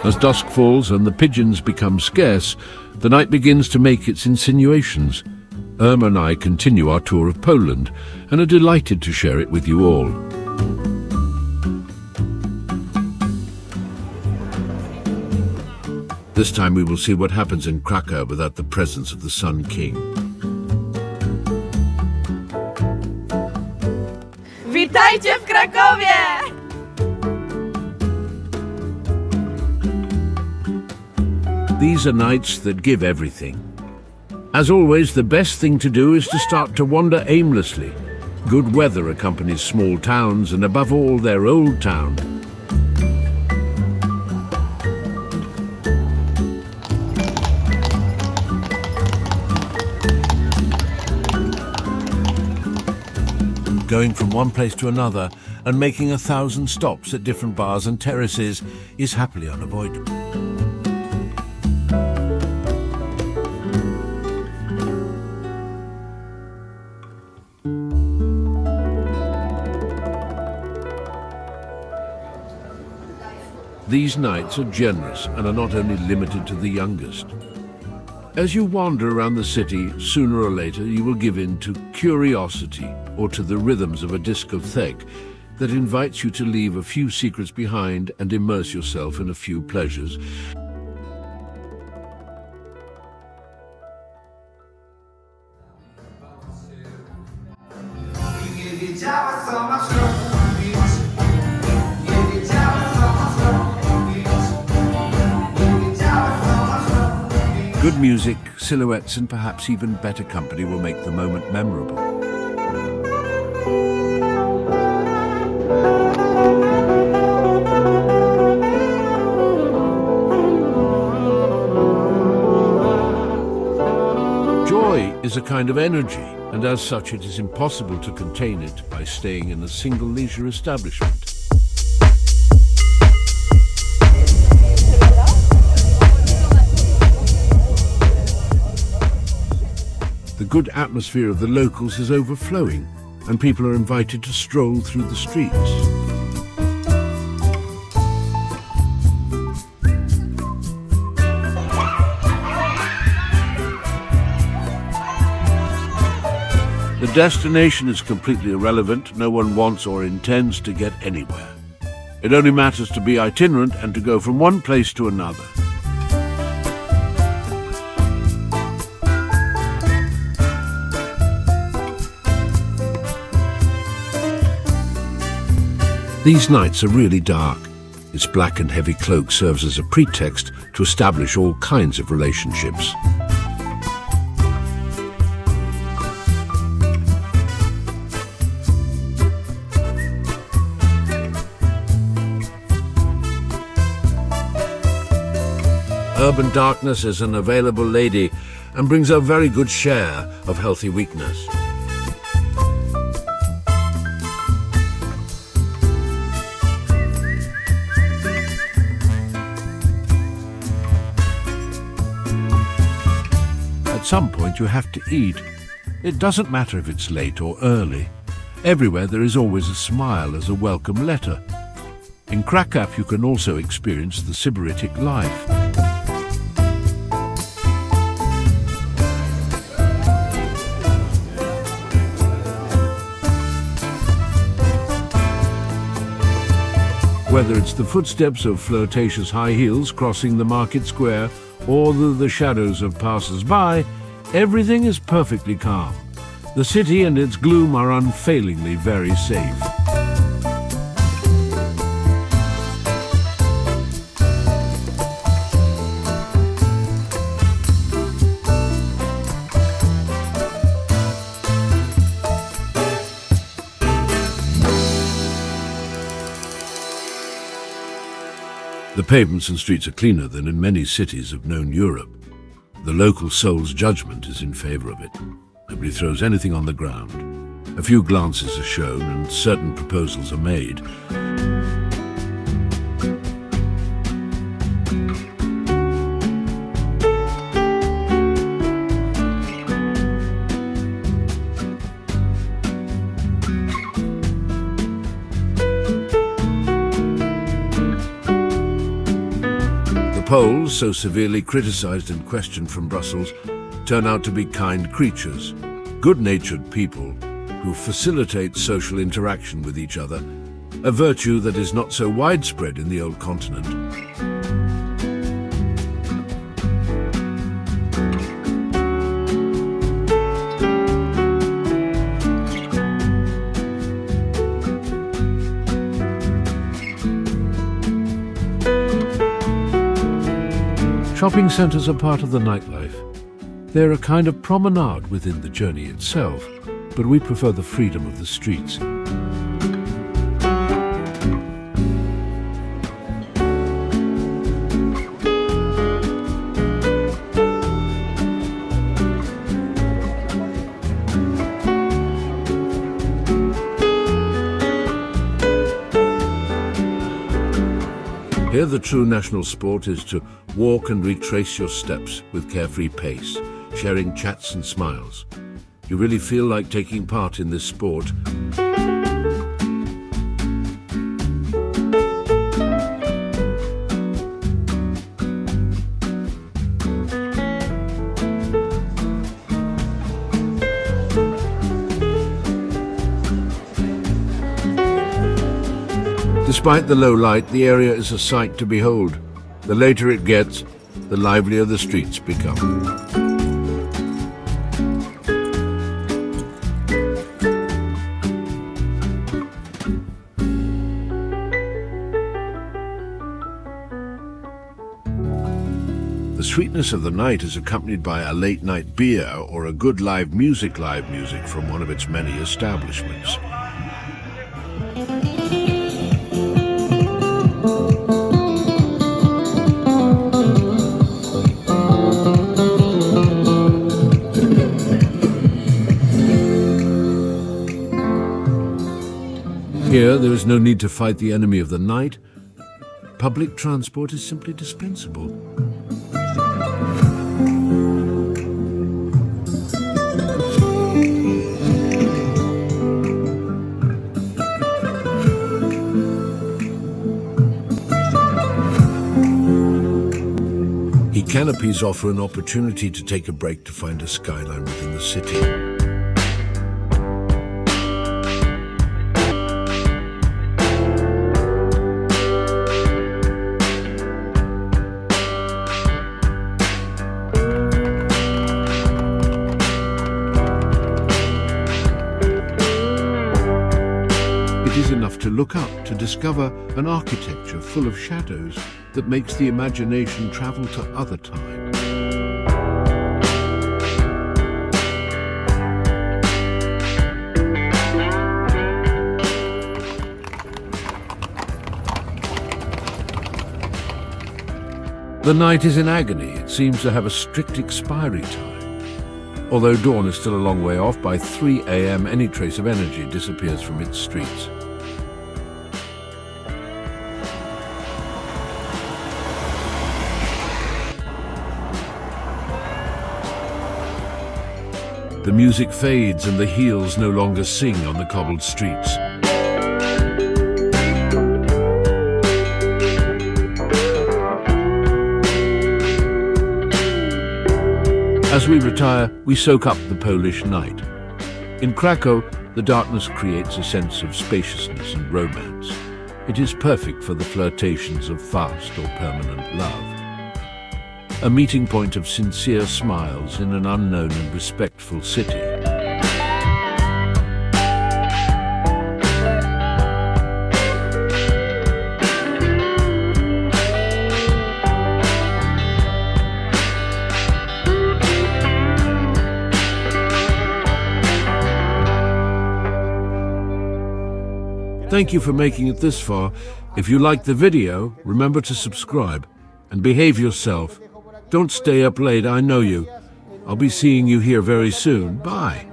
As dusk falls and the pigeons become scarce, the night begins to make its insinuations. Irma and I continue our tour of Poland and are delighted to share it with you all. This time we will see what happens in Krakow without the presence of the Sun King. Witajcie w Krakowie! These are nights that give everything. As always, the best thing to do is to start to wander aimlessly. Good weather accompanies small towns and above all their old town. Going from one place to another and making 1,000 stops at different bars and terraces is happily unavoidable. These nights are generous and are not only limited to the youngest. As you wander around the city, sooner or later you will give in to curiosity or to the rhythms of a discotheque that invites you to leave a few secrets behind and immerse yourself in a few pleasures. Good music, silhouettes and perhaps even better company will make the moment memorable. Joy is a kind of energy, and as such it is impossible to contain it by staying in a single leisure establishment. The good atmosphere of the locals is overflowing, and people are invited to stroll through the streets. The destination is completely irrelevant. No one wants or intends to get anywhere. It only matters to be itinerant and to go from one place to another. These nights are really dark. Its black and heavy cloak serves as a pretext to establish all kinds of relationships. Urban darkness is an available lady and brings a very good share of healthy weakness. At some point you have to eat. It doesn't matter if it's late or early. Everywhere there is always a smile as a welcome letter. In Krakow you can also experience the sybaritic life. Whether it's the footsteps of flirtatious high heels crossing the market square or the shadows of passers-by, everything is perfectly calm. The city and its gloom are unfailingly very safe. The pavements and streets are cleaner than in many cities of known Europe. The local soul's judgment is in favour of it. Nobody throws anything on the ground. A few glances are shown and certain proposals are made. Poles, so severely criticized and questioned from Brussels, turn out to be kind creatures, good-natured people who facilitate social interaction with each other, a virtue that is not so widespread in the old continent. Shopping centres are part of the nightlife. They're a kind of promenade within the journey itself, but we prefer the freedom of the streets. Here the true national sport is to walk and retrace your steps with carefree pace, sharing chats and smiles. You really feel like taking part in this sport. Despite the low light, the area is a sight to behold. The later it gets, the livelier the streets become. The sweetness of the night is accompanied by a late-night beer or a good live music from one of its many establishments. Here, there is no need to fight the enemy of the night. Public transport is simply dispensable. Canopies offer an opportunity to take a break to find a skyline within the city. It is enough to look up to discover an architecture full of shadows that makes the imagination travel to other times. The night is in agony. It seems to have a strict expiry time. Although dawn is still a long way off, by 3 a.m. any trace of energy disappears from its streets. The music fades and the heels no longer sing on the cobbled streets. As we retire, we soak up the Polish night. In Krakow, the darkness creates a sense of spaciousness and romance. It is perfect for the flirtations of fast or permanent love. A meeting point of sincere smiles in an unknown and respectful city. Thank you for making it this far. If you liked the video, remember to subscribe and behave yourself. Don't stay up late, I know you. I'll be seeing you here very soon. Bye.